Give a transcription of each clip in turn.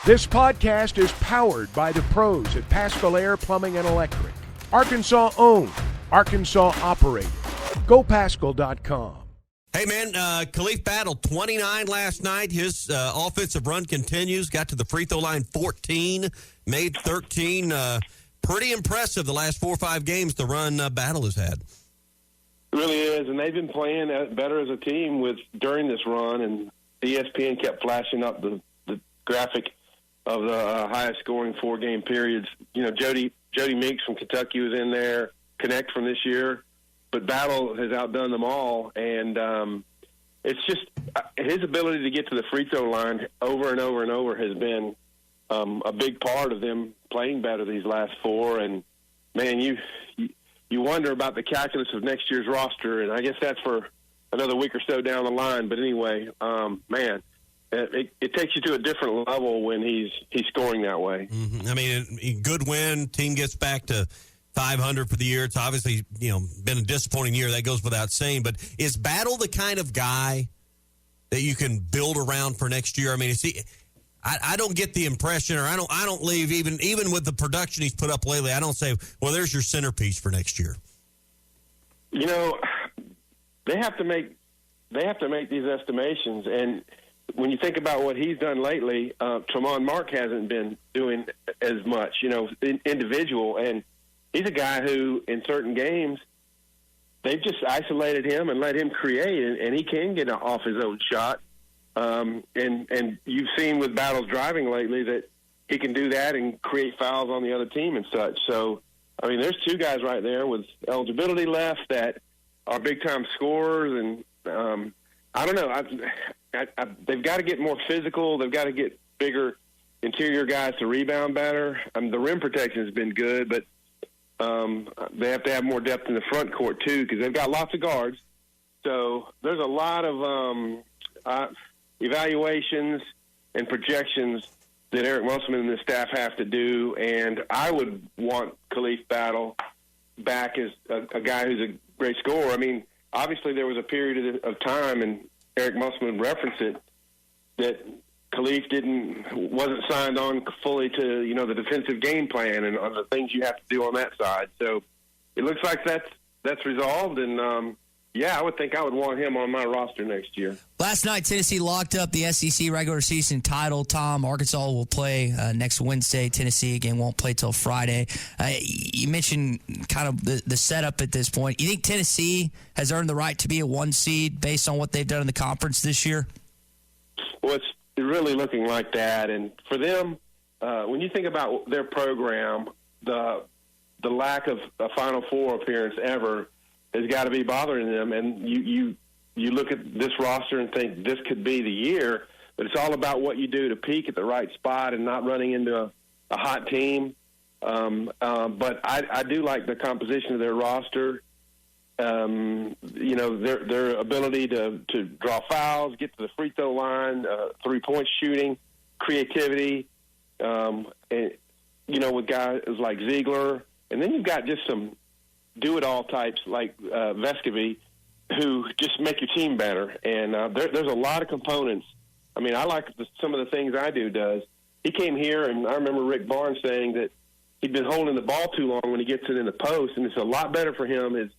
This podcast is powered by the pros at Paschal Air Plumbing and Electric. Arkansas owned, Arkansas operated. GoPaschal.com. Hey, man, Khalif Battle, 29 last night. His offensive run continues. Got to the free throw line 14, made 13. Pretty impressive the last 4 or 5 games the run Battle has had. It really is, and they've been playing better as a team during this run, and ESPN kept flashing up the graphic of the highest scoring 4-game periods. You know, Jody Meeks from Kentucky was in there, Connect from this year, but Battle has outdone them all, and it's just his ability to get to the free throw line over and over and over has been a big part of them playing better these last 4. And man, you wonder about the calculus of next year's roster, and I guess that's for another week or so down the line. But anyway, man, it takes you to a different level when he's scoring that way. Mm-hmm. I mean, good win. Team gets back to 500 for the year. It's obviously, been a disappointing year. That goes without saying. But is Battle the kind of guy that you can build around for next year? I mean, I don't get the impression, or I don't leave even with the production he's put up lately. I don't say, well, there's your centerpiece for next year. You know, they have to make these estimations, and when you think about what he's done lately, Tremont Mark hasn't been doing as much, individual, and he's a guy who in certain games they've just isolated him and let him create, and he can get off his own shot. And you've seen with Battle's driving lately that he can do that and create fouls on the other team and such. So, I mean, there's 2 guys right there with eligibility left that are big-time scorers. And I don't know. They've got to get more physical. They've got to get bigger interior guys to rebound better. The rim protection has been good, but they have to have more depth in the front court, too, because they've got lots of guards. So there's a lot of evaluations and projections that Eric Musselman and the staff have to do, and I would want Khalif Battle back as a guy who's a great scorer. I mean, obviously there was a period of time, and Eric Musselman referenced it, that Khalif wasn't signed on fully to the defensive game plan and on the things you have to do on that side. So it looks like that's resolved, and I would think I would want him on my roster next year. Last night, Tennessee locked up the SEC regular season title. Tom, Arkansas will play next Wednesday. Tennessee, again, won't play till Friday. You mentioned kind of the setup at this point. You think Tennessee has earned the right to be a 1 seed based on what they've done in the conference this year? Well, it's really looking like that. And for them, when you think about their program, the lack of a Final Four appearance ever has got to be bothering them. And you look at this roster and think this could be the year, but it's all about what you do to peak at the right spot and not running into a hot team. But I do like the composition of their roster. Their ability to draw fouls, get to the free throw line, 3-point shooting, creativity, and, with guys like Ziegler. And then you've got just some do-it-all types like Vescovy who just make your team better. And there's a lot of components. I mean, I like some of the things I do does. He came here, and I remember Rick Barnes saying that he'd been holding the ball too long when he gets it in the post, and it's a lot better for him. His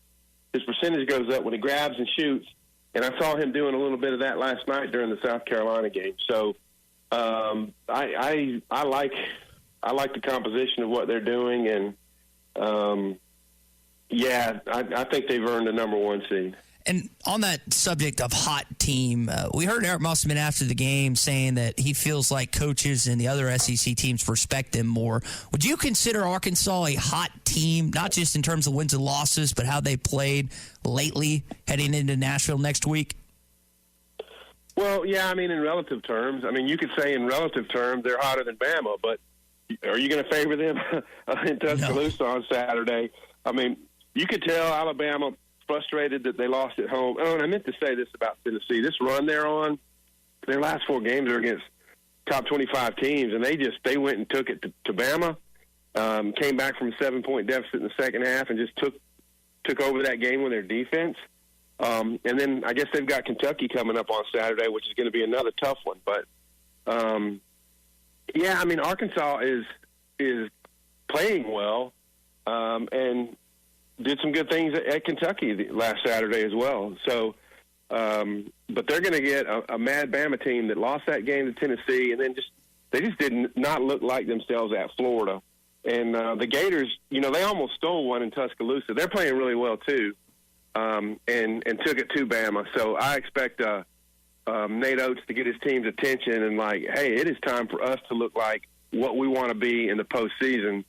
percentage goes up when he grabs and shoots. And I saw him doing a little bit of that last night during the South Carolina game. So I like the composition of what they're doing, and I think they've earned the number 1 seed. And on that subject of hot team, we heard Eric Musselman after the game saying that he feels like coaches and the other SEC teams respect them more. Would you consider Arkansas a hot team, not just in terms of wins and losses, but how they played lately heading into Nashville next week? Well, yeah, I mean, in relative terms. I mean, you could say in relative terms they're hotter than Bama, but are you going to favor them in Tuscaloosa on Saturday? I mean, you could tell Alabama frustrated that they lost at home. Oh, and I meant to say this about Tennessee. This run they're on, their last 4 games are against top 25 teams, and they went and took it to Bama, came back from a 7-point deficit in the second half and just took over that game with their defense. And then I guess they've got Kentucky coming up on Saturday, which is going to be another tough one. But Yeah, I mean, Arkansas is playing well, and did some good things at Kentucky last Saturday as well. So, but they're going to get a mad Bama team that lost that game to Tennessee, and then they just did not look like themselves at Florida. And the Gators, they almost stole one in Tuscaloosa. They're playing really well too, and took it to Bama. So I expect Nate Oates to get his team's attention and hey, it is time for us to look like what we want to be in the postseason.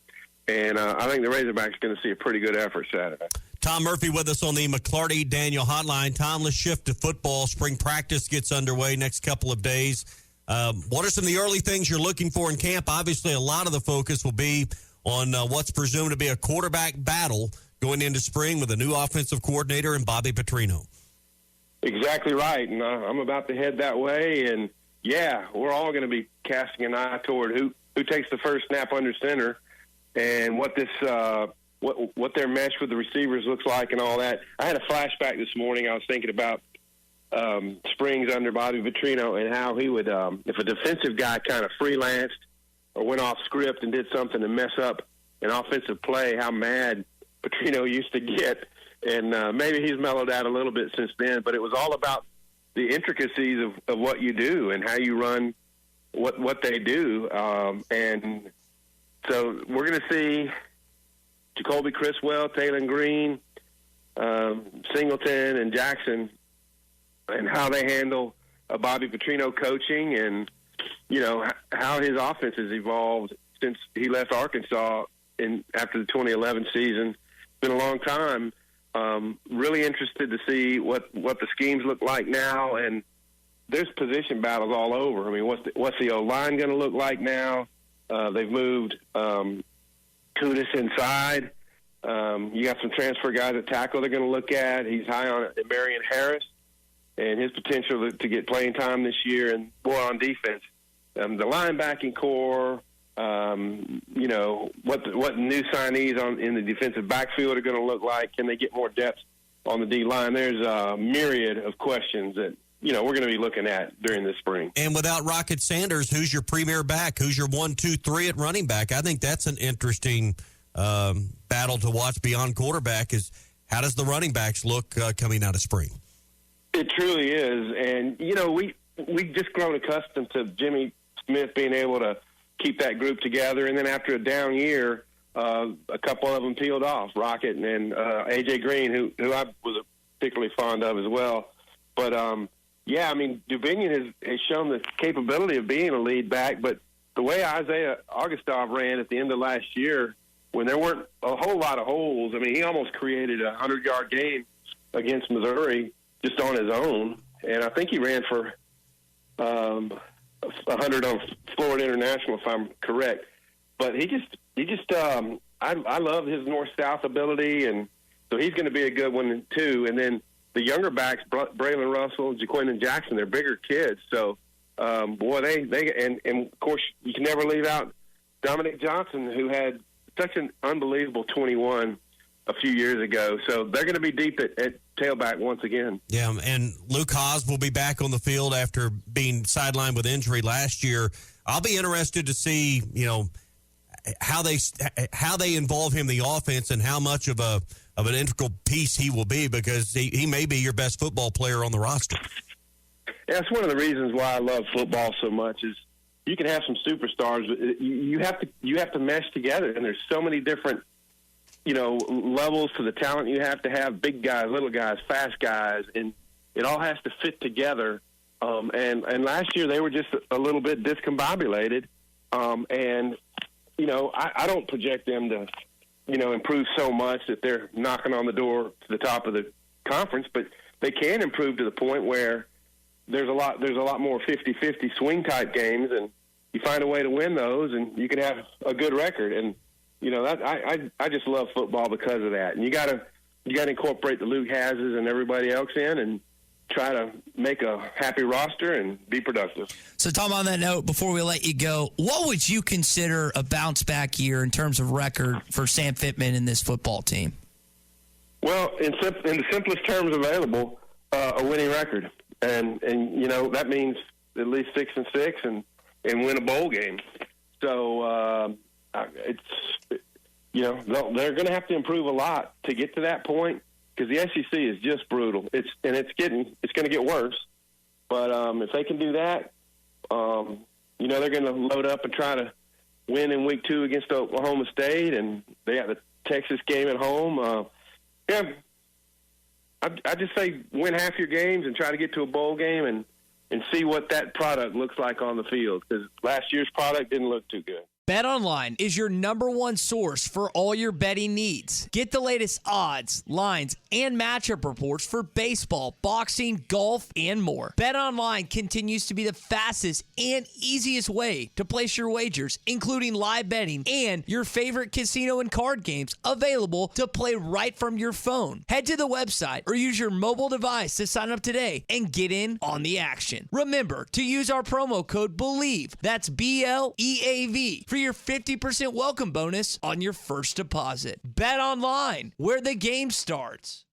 And I think the Razorbacks are going to see a pretty good effort Saturday. Tom Murphy with us on the McClarty Daniel Hotline. Tom, let's shift to football. Spring practice gets underway next couple of days. What are some of the early things you're looking for in camp? Obviously, a lot of the focus will be on what's presumed to be a quarterback battle going into spring with a new offensive coordinator and Bobby Petrino. Exactly right, and I'm about to head that way. And, yeah, we're all going to be casting an eye toward who takes the first snap under center and what this what their mesh with the receivers looks like and all that. I had a flashback this morning. I was thinking about Springs under Bobby Petrino and how he would, if a defensive guy kind of freelanced or went off script and did something to mess up an offensive play, how mad Petrino used to get. And maybe he's mellowed out a little bit since then, but it was all about the intricacies of what you do and how you run what they do. And so we're going to see Jacoby Criswell, Taylor Green, Singleton, and Jackson, and how they handle Bobby Petrino coaching and, how his offense has evolved since he left Arkansas after the 2011 season. It's been a long time. Really interested to see what the schemes look like now, and there's position battles all over. I mean, what's the O-line going to look like now? They've moved Kunis inside. You got some transfer guys at tackle they're going to look at. He's high on Marion Harris and his potential to get playing time this year, and more on defense. The linebacking core, what new signees in the defensive backfield are going to look like. Can they get more depth on the D-line? There's a myriad of questions that, we're going to be looking at during this spring. And without Rocket Sanders, who's your premier back? Who's your 1, 2, 3 at running back? I think that's an interesting battle to watch beyond quarterback is how does the running backs look coming out of spring? It truly is. And, we just grown accustomed to Jimmy Smith being able to keep that group together. And then after a down year, a couple of them peeled off, Rocket and A.J. Green, who I was particularly fond of as well. But, Dubinion has shown the capability of being a lead back, but the way Isaiah Augustov ran at the end of last year, when there weren't a whole lot of holes, he almost created a 100-yard game against Missouri just on his own. And I think he ran for 100 on Florida International, if I'm correct. But I love his north-south ability, and so he's going to be a good one too. And then the younger backs, Braylon Russell, Jaquindon Jackson, they're bigger kids. So, and of course you can never leave out Dominic Johnson, who had such an unbelievable 21 a few years ago. So they're going to be deep at tailback once again. Yeah, and Luke Haas will be back on the field after being sidelined with injury last year. I'll be interested to see, how they involve him in the offense and how much of an integral piece he will be, because he may be your best football player on the roster. Yeah, that's one of the reasons why I love football so much is you can have some superstars, but you have to mesh together, and there's so many different levels to the talent you have to have, big guys, little guys, fast guys, and it all has to fit together. And last year they were just a little bit discombobulated. I don't project them to, improve so much that they're knocking on the door to the top of the conference, but they can improve to the point where there's a lot more 50-50 swing type games, and you find a way to win those, and you can have a good record. And I just love football because of that. And you got to incorporate the Luke Hazes and everybody else in, and try to make a happy roster and be productive. So, Tom, on that note, before we let you go, what would you consider a bounce-back year in terms of record for Sam Pittman and this football team? Well, in the simplest terms available, a winning record. And that means at least 6-6 and win a bowl game. So it's, they're going to have to improve a lot to get to that point, because the SEC is just brutal. It's going to get worse. But if they can do that, they're going to load up and try to win in week 2 against Oklahoma State, and they got the Texas game at home. I just say win half your games and try to get to a bowl game and see what that product looks like on the field, because last year's product didn't look too good. BetOnline is your #1 source for all your betting needs. Get the latest odds, lines, and matchup reports for baseball, boxing, golf, and more. BetOnline continues to be the fastest and easiest way to place your wagers, including live betting and your favorite casino and card games available to play right from your phone. Head to the website or use your mobile device to sign up today and get in on the action. Remember to use our promo code BELIEVE, that's BLEAV, for your 50% welcome bonus on your first deposit. Bet online, where the game starts.